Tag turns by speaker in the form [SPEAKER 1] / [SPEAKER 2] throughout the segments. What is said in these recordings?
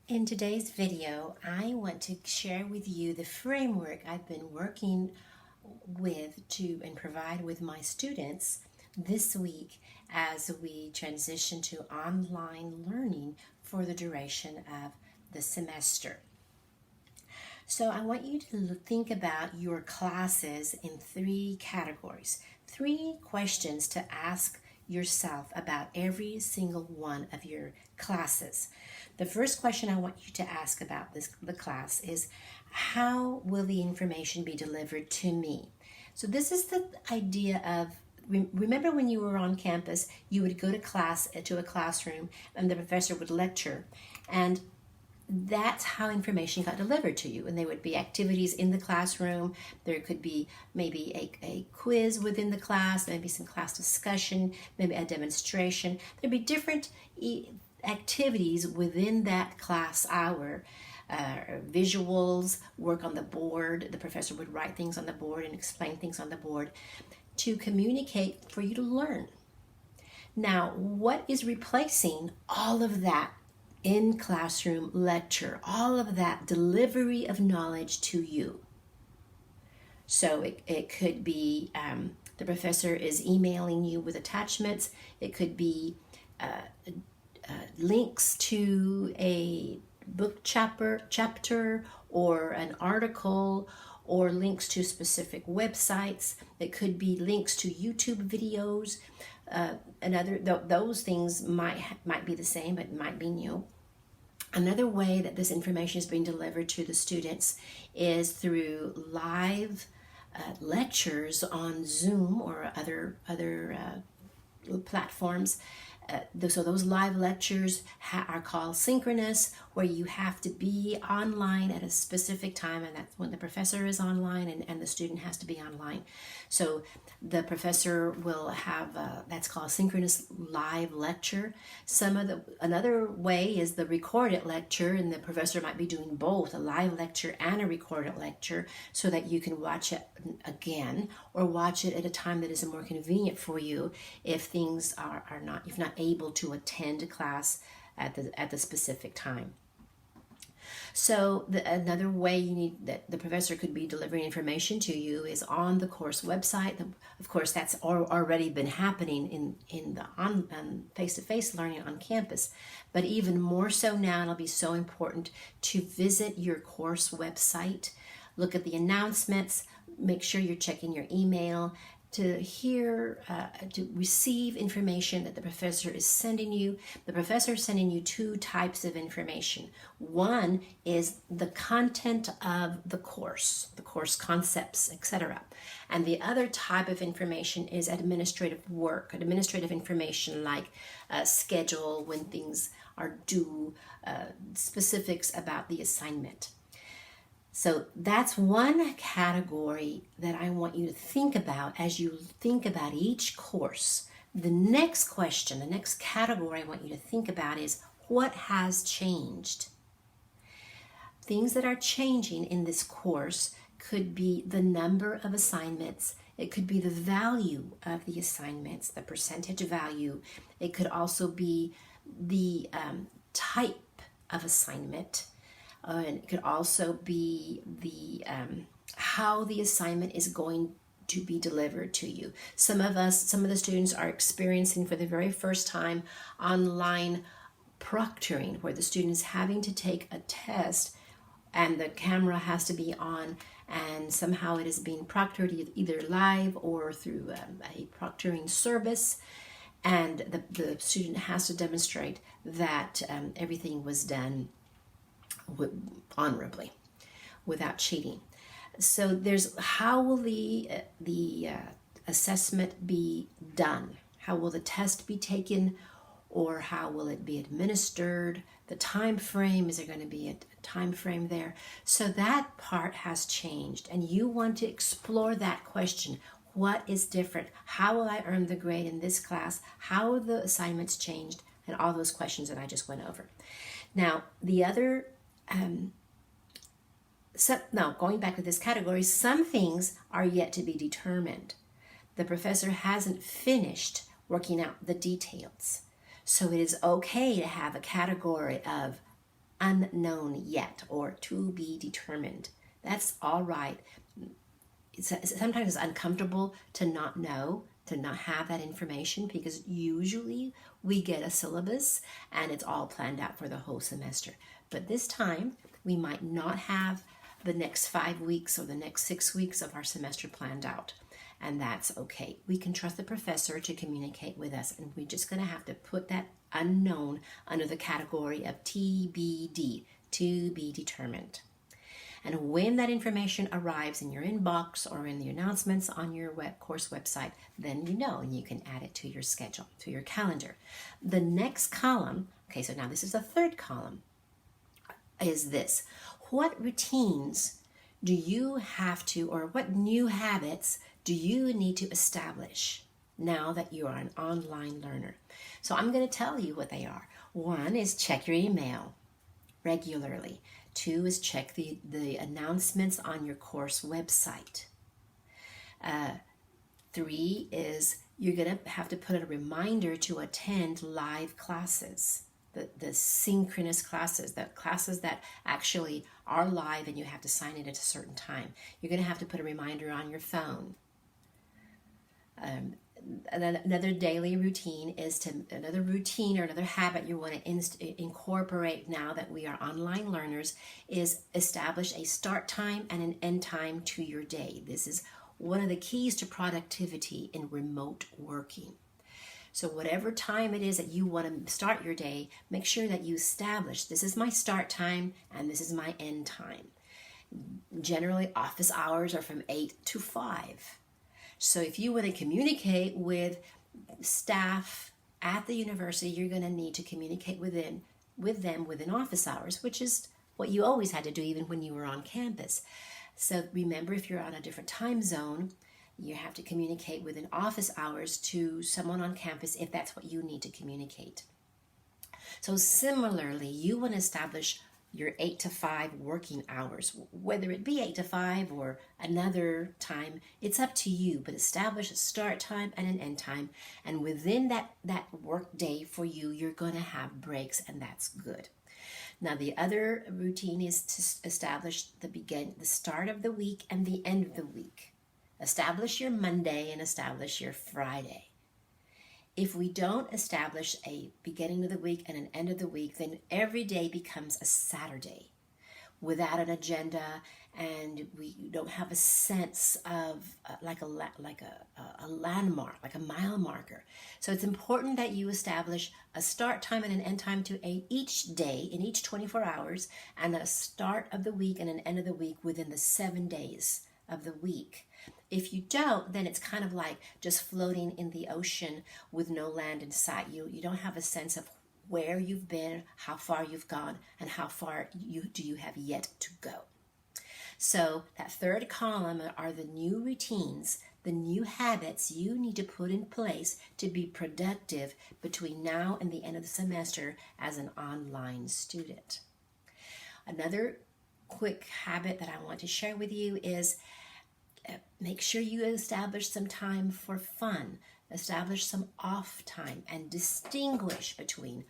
[SPEAKER 1] In today's video, I want to share with you the framework I've been working with to and provide with my students this week as we transition to online learning for the duration of the semester. So I want you to think about your classes in three categories, three questions to ask yourself about every single one of your classes. The first question I want you to ask about the class is, how will the information be delivered to me? So this is the idea of, remember when you were on campus, you would go to a classroom and the professor would lecture, and that's how information got delivered to you. And there would be activities in the classroom. There could be maybe a quiz within the class, maybe some class discussion, maybe a demonstration. There'd be different activities within that class hour. Visuals, work on the board. The professor would write things on the board and explain things on the board to communicate for you to learn. Now, what is replacing all of that in classroom lecture, all of that delivery of knowledge to you? So it could be the professor is emailing you with attachments. It could be links to a book chapter or an article, or links to specific websites. It could be links to YouTube videos. Those things might be the same, but might be new. Another way that this information is being delivered to the students is through live lectures on Zoom or other platforms. So those live lectures are called synchronous, where you have to be online at a specific time, and that's when the professor is online and the student has to be online. So the professor will have that's called synchronous live lecture. Another way is the recorded lecture, and the professor might be doing both, a live lecture and a recorded lecture, so that you can watch it again or watch it at a time that is more convenient for you if things are not, if not able to attend a class at the specific time. So another way that the professor could be delivering information to you is on the course website. Of course, that's already been happening in the face-to-face learning on campus, but even more so now, and it'll be so important to visit your course website, look at the announcements, make sure you're checking your email to receive information that the professor is sending you. The professor is sending you two types of information. One is the content of the course concepts, etc. And the other type of information is administrative work, administrative information like schedule, when things are due, specifics about the assignment. So that's one category that I want you to think about as you think about each course. The next question, the next category I want you to think about is, what has changed? Things that are changing in this course could be the number of assignments. It could be the value of the assignments, the percentage value. It could also be the type of assignment. And it could also be the how the assignment is going to be delivered to you. Some of the students are experiencing for the very first time online proctoring, where the student is having to take a test and the camera has to be on, and somehow it is being proctored either live or through a proctoring service, and the student has to demonstrate that everything was done honorably, without cheating. So there's, how will the assessment be done? How will the test be taken, or how will it be administered? The time frame, is there going to be a time frame there? So that part has changed, and you want to explore that question. What is different? How will I earn the grade in this class? How have the assignments changed? And all those questions that I just went over. Now, the other now, going back to this category, some things are yet to be determined. The professor hasn't finished working out the details. So it is okay to have a category of unknown yet or to be determined. That's all right. Sometimes it's uncomfortable to not know, to not have that information, because usually we get a syllabus and it's all planned out for the whole semester. But this time we might not have the next 5 weeks or the next 6 weeks of our semester planned out. And that's okay. We can trust the professor to communicate with us, and we're just going to have to put that unknown under the category of TBD, to be determined. And when that information arrives in your inbox or in the announcements on your course website, then you know, and you can add it to your schedule, to your calendar. The next column, okay, so now this is the third column, is this. What routines do you have to, or what new habits do you need to establish now that you are an online learner? So I'm going to tell you what they are. 1 is check your email regularly. 2 is check the announcements on your course website. 3 is you're going to have to put a reminder to attend live classes, the synchronous classes, the classes that actually are live and you have to sign in at a certain time. You're going to have to put a reminder on your phone. Another daily routine is another routine or another habit you want to incorporate now that we are online learners is establish a start time and an end time to your day. This is one of the keys to productivity in remote working. So whatever time it is that you want to start your day, make sure that you establish this is my start time and this is my end time. Generally, office hours are from 8 to 5. So if you want to communicate with staff at the university, you're going to need to communicate with them within office hours, which is what you always had to do even when you were on campus. So remember, if you're on a different time zone, you have to communicate within office hours to someone on campus if that's what you need to communicate. So similarly, you want to establish your 8 to 5 working hours, whether it be 8 to 5 or another time, it's up to you, but establish a start time and an end time. And within that work day for you, you're going to have breaks, and that's good. Now, the other routine is to establish the start of the week and the end of the week. Establish your Monday and establish your Friday. If we don't establish a beginning of the week and an end of the week, then every day becomes a Saturday without an agenda, and we don't have a sense of like a landmark, like a mile marker. So it's important that you establish a start time and an end time to each day in each 24 hours, and a start of the week and an end of the week within the 7 days of the week. If you don't, then it's kind of like just floating in the ocean with no land in sight. You don't have a sense of where you've been, how far you've gone, and how far do you have yet to go. So that third column are the new routines, the new habits you need to put in place to be productive between now and the end of the semester as an online student. Another quick habit that I want to share with you is make sure you establish some time for fun. Establish some off time and distinguish between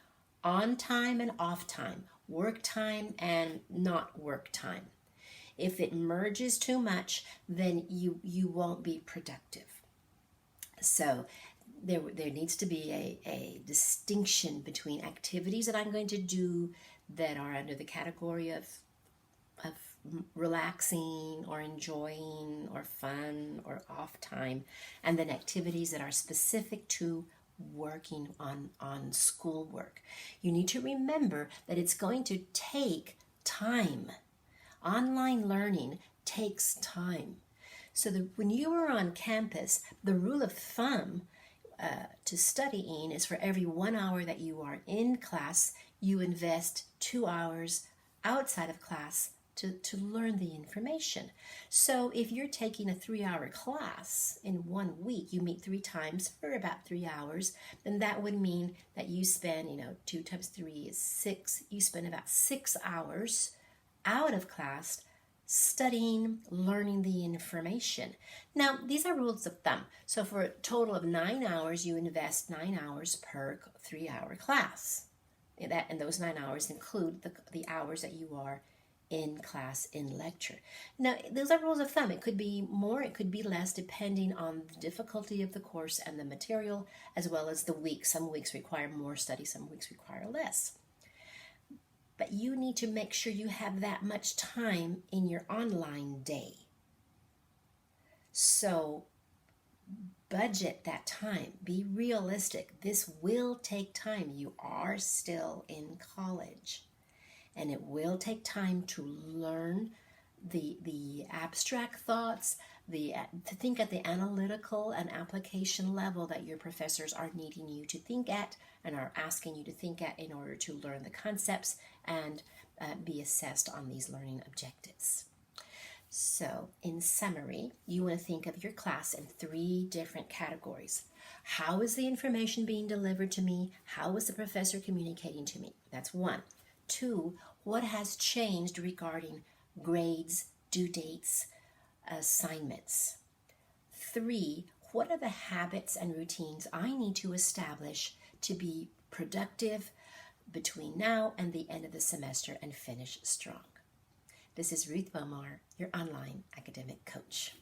[SPEAKER 1] on time and off time, work time and not work time. If it merges too much, then you won't be productive. So there needs to be a distinction between activities that I'm going to do that are under the category of relaxing or enjoying or fun or off time, and then activities that are specific to working on schoolwork. You need to remember that it's going to take time. Online learning takes time. So when you are on campus, the rule of thumb to studying is for every 1 hour that you are in class, you invest 2 hours outside of class to learn the information. So if you're taking a 3-hour class in 1 week, you meet 3 times for about 3 hours, then that would mean that you spend, 2 times 3 is 6. You spend about 6 hours out of class studying, learning the information. Now, these are rules of thumb. So for a total of 9 hours, you invest 9 hours per 3-hour class. And those 9 hours include the hours that you are in class, in lecture. Now, those are rules of thumb. It could be more, it could be less, depending on the difficulty of the course and the material, as well as the week. Some weeks require more study, some weeks require less. But you need to make sure you have that much time in your online day. So budget that time. Be realistic. This will take time. You are still in college. And it will take time to learn the abstract thoughts, to think at the analytical and application level that your professors are needing you to think at and are asking you to think at in order to learn the concepts and be assessed on these learning objectives. So, in summary, you want to think of your class in 3 different categories. How is the information being delivered to me? How is the professor communicating to me? That's 1. 2, what has changed regarding grades, due dates, assignments? 3, what are the habits and routines I need to establish to be productive between now and the end of the semester and finish strong? This is Ruth Bomar, your online academic coach.